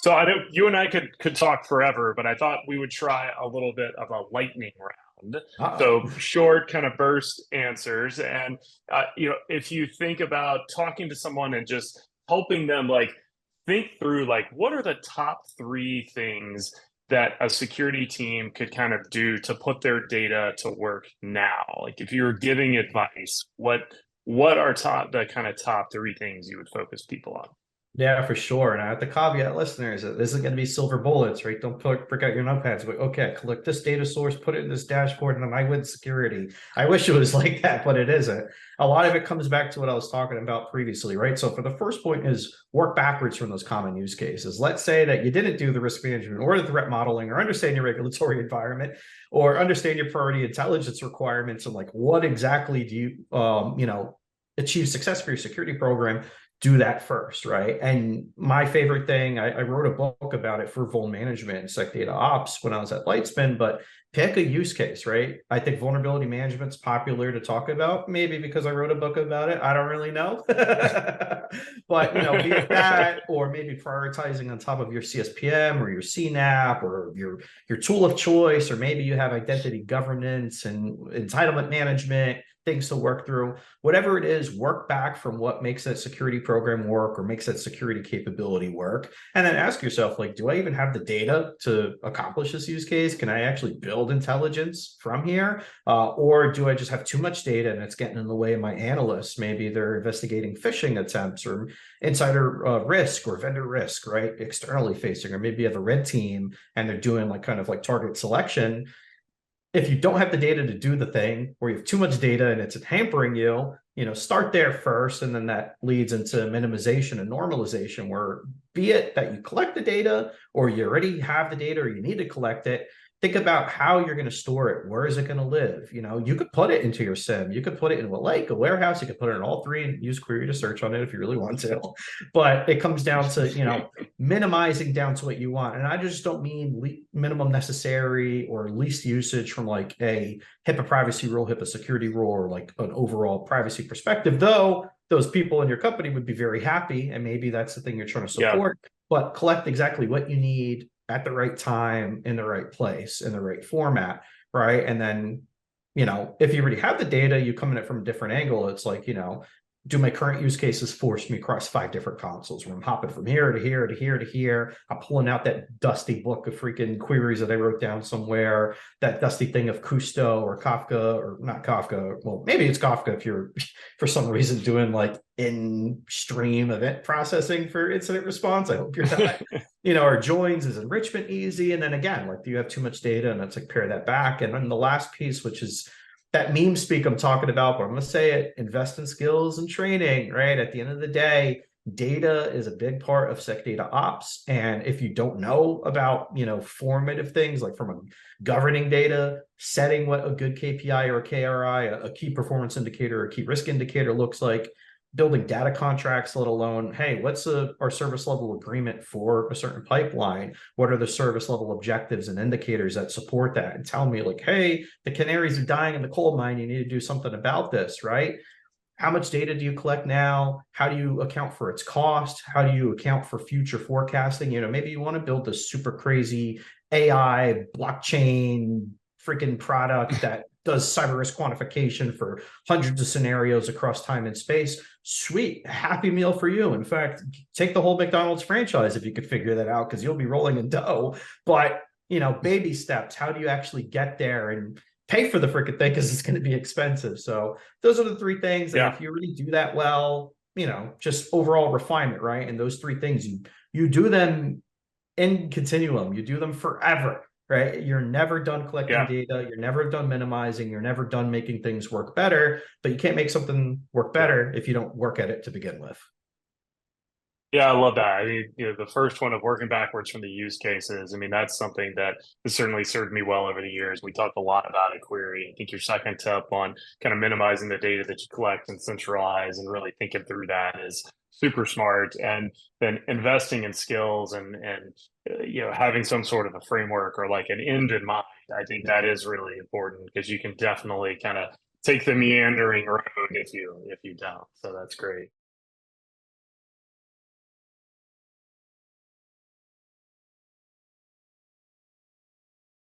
So I know you and I could talk forever, but I thought we would try a little bit of a lightning round. Uh-oh. So short, kind of burst answers, and if you think about talking to someone and just helping them like think through like what are the top three things that a security team could kind of do to put their data to work now. Like if you were giving advice, what are the kind of top three things you would focus people on? Yeah, for sure. And I have to caveat listeners that this isn't going to be silver bullets, right? Don't break out your notepads. But okay, collect this data source, put it in this dashboard, and then I win security. I wish it was like that, but it isn't. A lot of it comes back to what I was talking about previously, right? So for the first point is work backwards from those common use cases. Let's say that you didn't do the risk management or the threat modeling or understand your regulatory environment or understand your priority intelligence requirements and like what exactly do achieve success for your security program. Do that first, right? And my favorite thing, I wrote a book about it for vuln management and sec data ops when I was at Lightspin, but pick a use case, right? I think vulnerability management's popular to talk about, maybe because I wrote a book about it. I don't really know. But, be it that, or maybe prioritizing on top of your CSPM or your CNAP or your tool of choice, or maybe you have identity governance and entitlement management, things to work through. Whatever it is, work back from what makes that security program work or makes that security capability work. And then ask yourself, like, do I even have the data to accomplish this use case? Can I actually build intelligence from here? Or do I just have too much data and it's getting in the way of my analysts? Maybe they're investigating phishing attempts or insider risk or vendor risk, right? Externally facing, or maybe you have a red team and they're doing like kind of like target selection. If you don't have the data to do the thing, or you have too much data and it's hampering you, start there first. And then that leads into minimization and normalization, where be it that you collect the data or you already have the data or you need to collect it, think about how you're going to store it. Where is it going to live? You could put it into your SIM. You could put it in a lake, a warehouse. You could put it in all three and use query to search on it if you really want to. But it comes down to, minimizing down to what you want. And I just don't mean minimum necessary or least usage from like a HIPAA privacy rule, HIPAA security rule, or like an overall privacy perspective, though those people in your company would be very happy. And maybe that's the thing you're trying to Yeah. support, but collect exactly what you need at the right time, in the right place, in the right format, right? And then, if you already have the data, you come in it from a different angle. It's like, do my current use cases force me across 5 different consoles where I'm hopping from here to here to here to here? I'm pulling out that dusty book of freaking queries that I wrote down somewhere, that dusty thing of Kusto or Kafka, or not Kafka. Well, maybe it's Kafka if you're for some reason doing like in stream event processing for incident response. I hope you're not. Our joins, is enrichment easy? And then again, like, do you have too much data? And it's like, pare that back. And then the last piece, which is that meme speak I'm talking about, but I'm going to say it: invest in skills and training, right? At the end of the day, data is a big part of sec data ops. And if you don't know about, formative things like from a governing data, setting what a good KPI or a KRI, a key performance indicator, or a key risk indicator looks like, building data contracts, let alone, hey, what's our service level agreement for a certain pipeline? What are the service level objectives and indicators that support that? And tell me like, hey, the canaries are dying in the coal mine. You need to do something about this, right? How much data do you collect now? How do you account for its cost? How do you account for future forecasting? Maybe you want to build this super crazy AI blockchain freaking product that does cyber risk quantification for hundreds of scenarios across time and space. Sweet, happy meal for you. In fact, take the whole McDonald's franchise if you could figure that out, because you'll be rolling in dough. But, baby steps, how do you actually get there and pay for the freaking thing, because it's going to be expensive? So those are the three things. And Yeah. if you really do that well, just overall refinement, right? And those three things, you do them in continuum, you do them forever, right? You're never done collecting Yeah. data. You're never done minimizing. You're never done making things work better, but you can't make something work Yeah. better if you don't work at it to begin with. Yeah, I love that. I mean, the first one of working backwards from the use cases. I mean, that's something that has certainly served me well over the years. We talked a lot about a query. I think your second tip on kind of minimizing the data that you collect and centralize and really thinking through that is super smart. And then investing in skills and having some sort of a framework or like an end in mind. I think that is really important, because you can definitely kind of take the meandering road if you don't. So that's great.